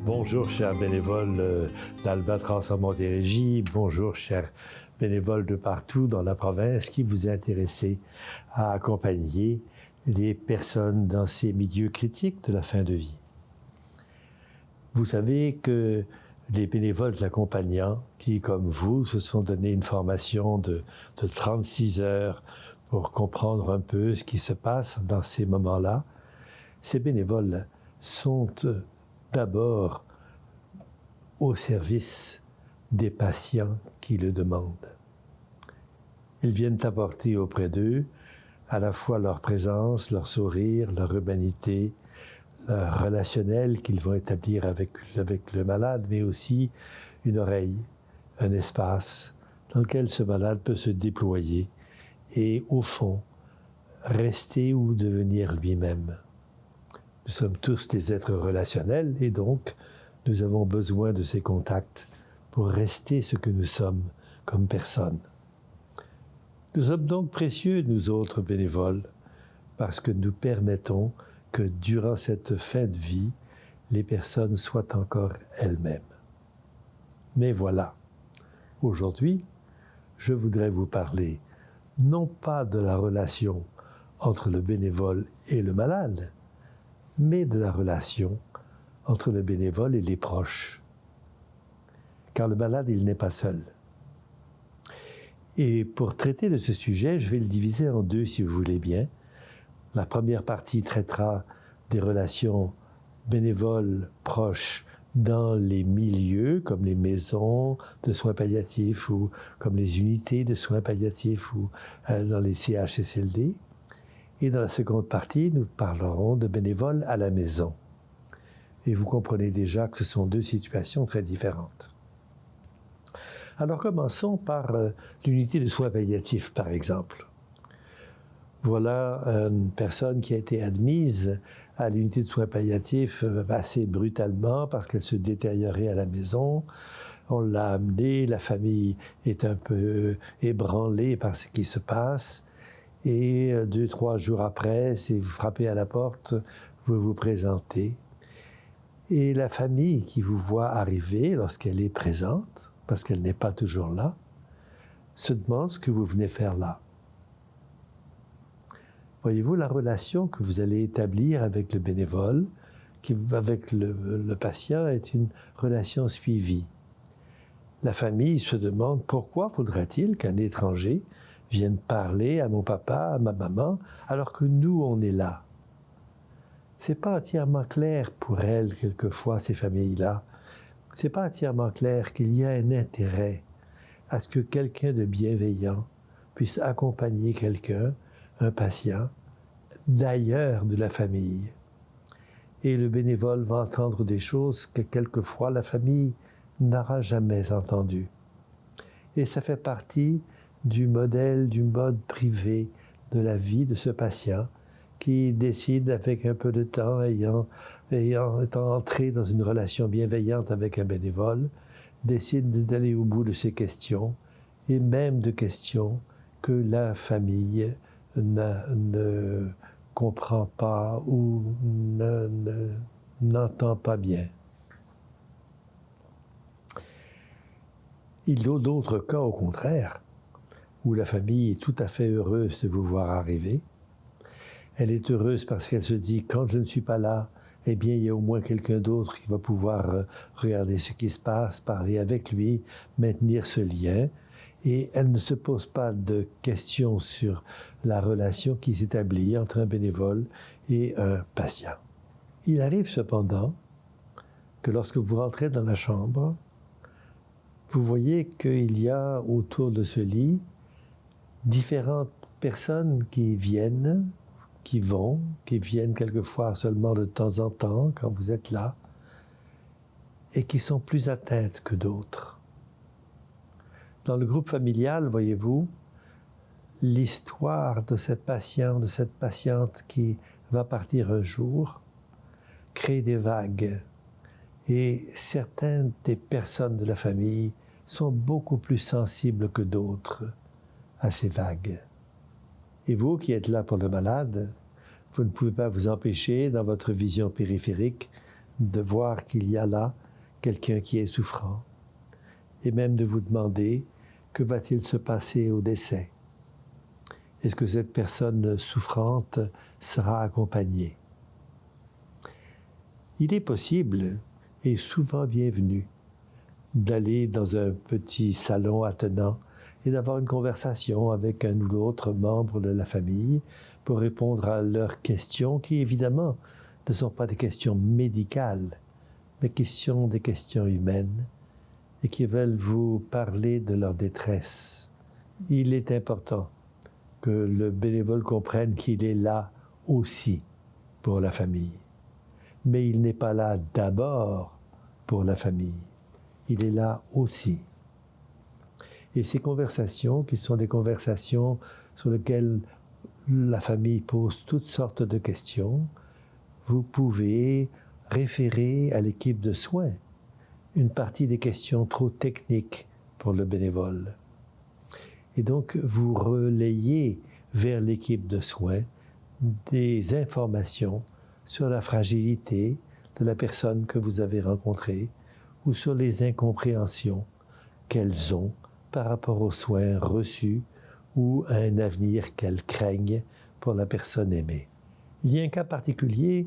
Bonjour, chers bénévoles d'Albatros en Montérégie. Bonjour, chers bénévoles de partout dans la province qui vous intéressez à accompagner les personnes dans ces milieux critiques de la fin de vie. Vous savez que les bénévoles accompagnants qui, comme vous, se sont donné une formation de 36 heures pour comprendre un peu ce qui se passe dans ces moments-là, ces bénévoles sont d'abord au service des patients qui le demandent. Ils viennent apporter auprès d'eux à la fois leur présence, leur sourire, leur humanité, leur relationnel qu'ils vont établir avec le malade, mais aussi une oreille, un espace dans lequel ce malade peut se déployer et, au fond, rester ou devenir lui-même. Nous sommes tous des êtres relationnels et donc nous avons besoin de ces contacts pour rester ce que nous sommes comme personnes. Nous sommes donc précieux, nous autres bénévoles, parce que nous permettons que durant cette fin de vie, les personnes soient encore elles-mêmes. Mais voilà, aujourd'hui, je voudrais vous parler non pas de la relation entre le bénévole et le malade, mais de la relation entre le bénévole et les proches. Car le malade, il n'est pas seul. Et pour traiter de ce sujet, je vais le diviser en deux, si vous voulez bien. La première partie traitera des relations bénévoles-proches dans les milieux, comme les maisons de soins palliatifs ou comme les unités de soins palliatifs ou dans les CHSLD. Et dans la seconde partie, nous parlerons de bénévoles à la maison. Et vous comprenez déjà que ce sont deux situations très différentes. Alors commençons par l'unité de soins palliatifs, par exemple. Voilà une personne qui a été admise à l'unité de soins palliatifs assez brutalement parce qu'elle se détériorait à la maison. On l'a amenée, la famille est un peu ébranlée par ce qui se passe. Et 2-3 jours après, si vous frappez à la porte, vous vous présentez. Et la famille qui vous voit arriver lorsqu'elle est présente, parce qu'elle n'est pas toujours là, se demande ce que vous venez faire là. Voyez-vous, la relation que vous allez établir avec le bénévole, avec le patient, est une relation suivie. La famille se demande pourquoi faudrait-il qu'un étranger vienne parler à mon papa, à ma maman, alors que nous, on est là. C'est pas entièrement clair pour elles, quelquefois, ces familles-là. C'est pas entièrement clair qu'il y a un intérêt à ce que quelqu'un de bienveillant puisse accompagner quelqu'un, un patient, d'ailleurs de la famille. Et le bénévole va entendre des choses que quelquefois la famille n'aura jamais entendues. Et ça fait partie du mode privé de la vie de ce patient qui décide avec un peu de temps, étant entré dans une relation bienveillante avec un bénévole, décide d'aller au bout de ses questions et même de questions que la famille ne comprend pas ou n'entend pas bien. Il y a d'autres cas, au contraire, où la famille est tout à fait heureuse de vous voir arriver. Elle est heureuse parce qu'elle se dit, quand je ne suis pas là, eh bien, il y a au moins quelqu'un d'autre qui va pouvoir regarder ce qui se passe, parler avec lui, maintenir ce lien. Et elle ne se pose pas de questions sur la relation qui s'établit entre un bénévole et un patient. Il arrive cependant que lorsque vous rentrez dans la chambre, vous voyez qu'il y a autour de ce lit différentes personnes qui viennent, qui viennent quelquefois seulement de temps en temps quand vous êtes là, et qui sont plus atteintes que d'autres. Dans le groupe familial, voyez-vous, l'histoire de ce patient, de cette patiente qui va partir un jour, crée des vagues. Et certaines des personnes de la famille sont beaucoup plus sensibles que d'autres à ces vagues. Et vous qui êtes là pour le malade, vous ne pouvez pas vous empêcher, dans votre vision périphérique, de voir qu'il y a là quelqu'un qui est souffrant, et même de vous demander que va-t-il se passer au décès. Est-ce que cette personne souffrante sera accompagnée? Il est possible, et souvent bienvenu, d'aller dans un petit salon attenant et d'avoir une conversation avec un ou l'autre membre de la famille pour répondre à leurs questions qui, évidemment, ne sont pas des questions médicales, mais des questions humaines et qui veulent vous parler de leur détresse. Il est important que le bénévole comprenne qu'il est là aussi pour la famille. Mais il n'est pas là d'abord pour la famille. Il est là aussi. Et ces conversations, qui sont des conversations sur lesquelles la famille pose toutes sortes de questions, vous pouvez référer à l'équipe de soins une partie des questions trop techniques pour le bénévole. Et donc, vous relayez vers l'équipe de soins des informations sur la fragilité de la personne que vous avez rencontrée ou sur les incompréhensions qu'elles ont par rapport aux soins reçus ou à un avenir qu'elles craignent pour la personne aimée. Il y a un cas particulier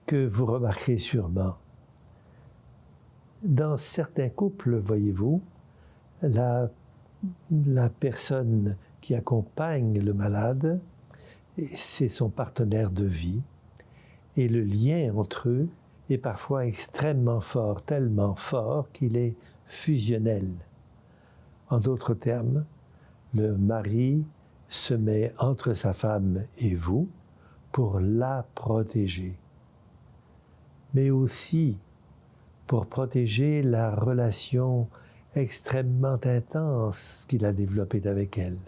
que vous remarquerez sûrement. Dans certains couples, voyez-vous, la personne qui accompagne le malade, c'est son partenaire de vie, et le lien entre eux est parfois extrêmement fort, tellement fort qu'il est fusionnel. En d'autres termes, le mari se met entre sa femme et vous pour la protéger, mais aussi pour protéger la relation extrêmement intense qu'il a développée avec elle.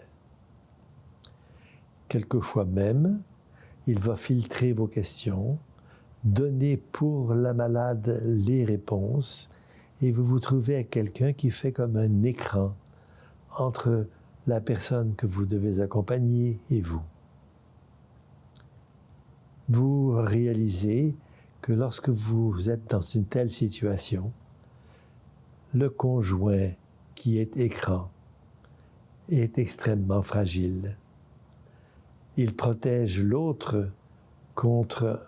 Quelquefois même, il va filtrer vos questions, donner pour la malade les réponses, et vous vous trouvez avec quelqu'un qui fait comme un écran entre la personne que vous devez accompagner et vous. Vous réalisez que lorsque vous êtes dans une telle situation, le conjoint qui est écran est extrêmement fragile. Il protège l'autre contre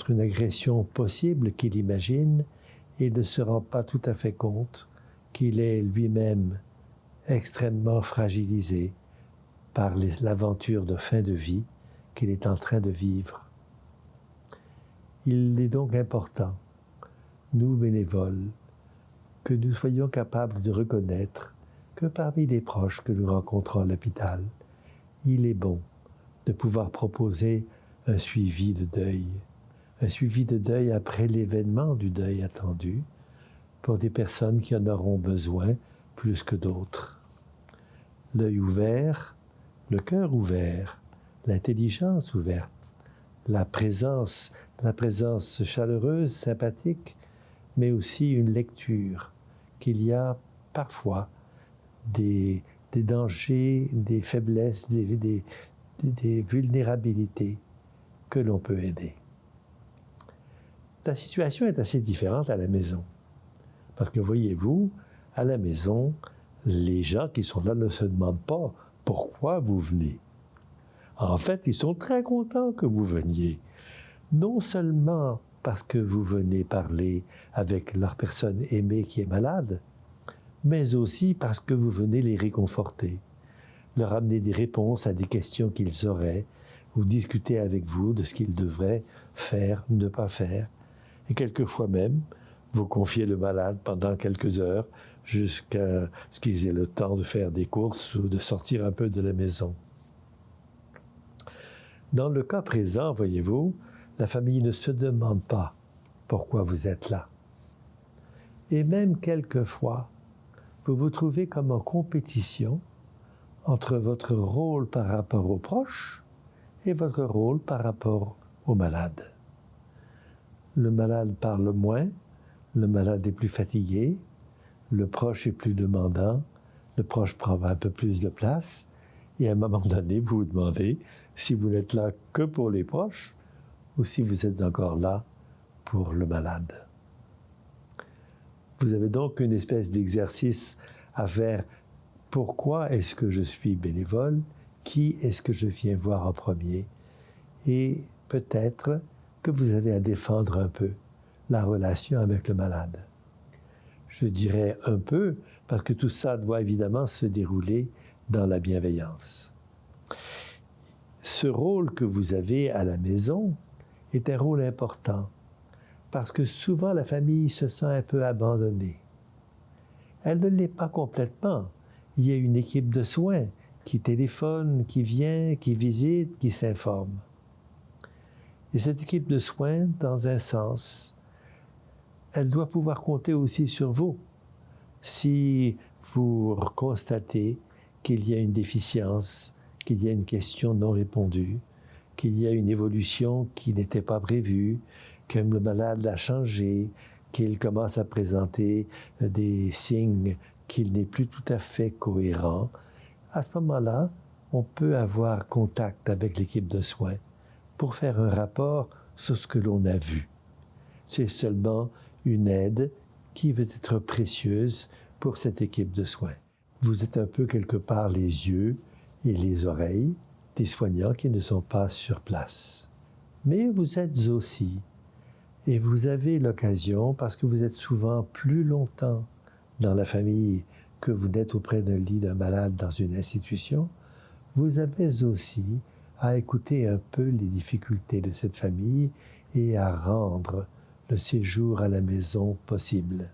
une agression possible qu'il imagine et ne se rend pas tout à fait compte qu'il est lui-même extrêmement fragilisé par l'aventure de fin de vie qu'il est en train de vivre. Il est donc important, nous bénévoles, que nous soyons capables de reconnaître que parmi les proches que nous rencontrons à l'hôpital, il est bon de pouvoir proposer un suivi de deuil après l'événement du deuil attendu, pour des personnes qui en auront besoin plus que d'autres. L'œil ouvert, le cœur ouvert, l'intelligence ouverte, la présence chaleureuse, sympathique, mais aussi une lecture qu'il y a parfois des dangers, des faiblesses, des vulnérabilités que l'on peut aider. La situation est assez différente à la maison. Parce que voyez-vous, à la maison, les gens qui sont là ne se demandent pas pourquoi vous venez. En fait, ils sont très contents que vous veniez. Non seulement parce que vous venez parler avec leur personne aimée qui est malade, mais aussi parce que vous venez les réconforter, leur amener des réponses à des questions qu'ils auraient, ou discuter avec vous de ce qu'ils devraient faire, ne pas faire. Et quelquefois même, vous confiez le malade pendant quelques heures jusqu'à ce qu'ils aient le temps de faire des courses ou de sortir un peu de la maison. Dans le cas présent, voyez-vous, la famille ne se demande pas pourquoi vous êtes là. Et même quelquefois, vous vous trouvez comme en compétition entre votre rôle par rapport aux proches et votre rôle par rapport au malade. Le malade parle moins, le malade est plus fatigué, le proche est plus demandant, le proche prend un peu plus de place, et à un moment donné, vous vous demandez si vous n'êtes là que pour les proches ou si vous êtes encore là pour le malade. Vous avez donc une espèce d'exercice à faire. Pourquoi est-ce que je suis bénévole? Qui est-ce que je viens voir en premier? Et peut-être que vous avez à défendre un peu la relation avec le malade. Je dirais un peu parce que tout ça doit évidemment se dérouler dans la bienveillance. Ce rôle que vous avez à la maison est un rôle important parce que souvent la famille se sent un peu abandonnée. Elle ne l'est pas complètement. Il y a une équipe de soins qui téléphone, qui vient, qui visite, qui s'informe. Et cette équipe de soins, dans un sens, elle doit pouvoir compter aussi sur vous. Si vous constatez qu'il y a une déficience, qu'il y a une question non répondue, qu'il y a une évolution qui n'était pas prévue, que le malade a changé, qu'il commence à présenter des signes qu'il n'est plus tout à fait cohérent, à ce moment-là, on peut avoir contact avec l'équipe de soins pour faire un rapport sur ce que l'on a vu. C'est seulement une aide qui peut être précieuse pour cette équipe de soins. Vous êtes un peu quelque part les yeux et les oreilles des soignants qui ne sont pas sur place. Mais vous êtes aussi, et vous avez l'occasion, parce que vous êtes souvent plus longtemps dans la famille que vous n'êtes auprès d'un lit d'un malade dans une institution, vous avez aussi à écouter un peu les difficultés de cette famille et à rendre le séjour à la maison possible.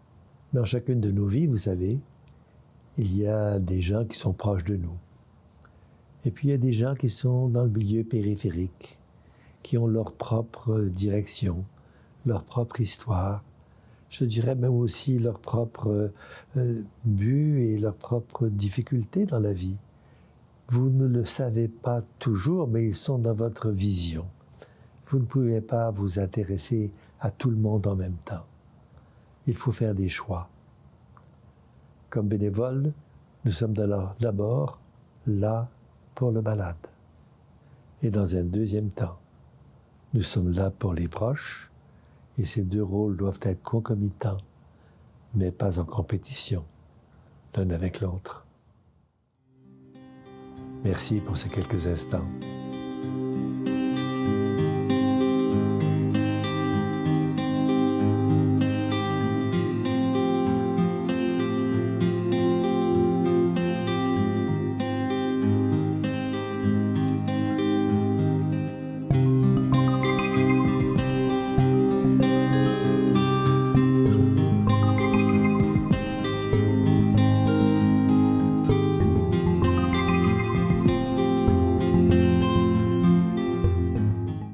Dans chacune de nos vies, vous savez, il y a des gens qui sont proches de nous. Et puis il y a des gens qui sont dans le milieu périphérique, qui ont leur propre direction, leur propre histoire, je dirais même aussi leur propre but et leurs propres difficultés dans la vie. Vous ne le savez pas toujours, mais ils sont dans votre vision. Vous ne pouvez pas vous intéresser à tout le monde en même temps. Il faut faire des choix. Comme bénévoles, nous sommes d'abord là pour le malade. Et dans un deuxième temps, nous sommes là pour les proches, et ces deux rôles doivent être concomitants, mais pas en compétition, l'un avec l'autre. Merci pour ces quelques instants.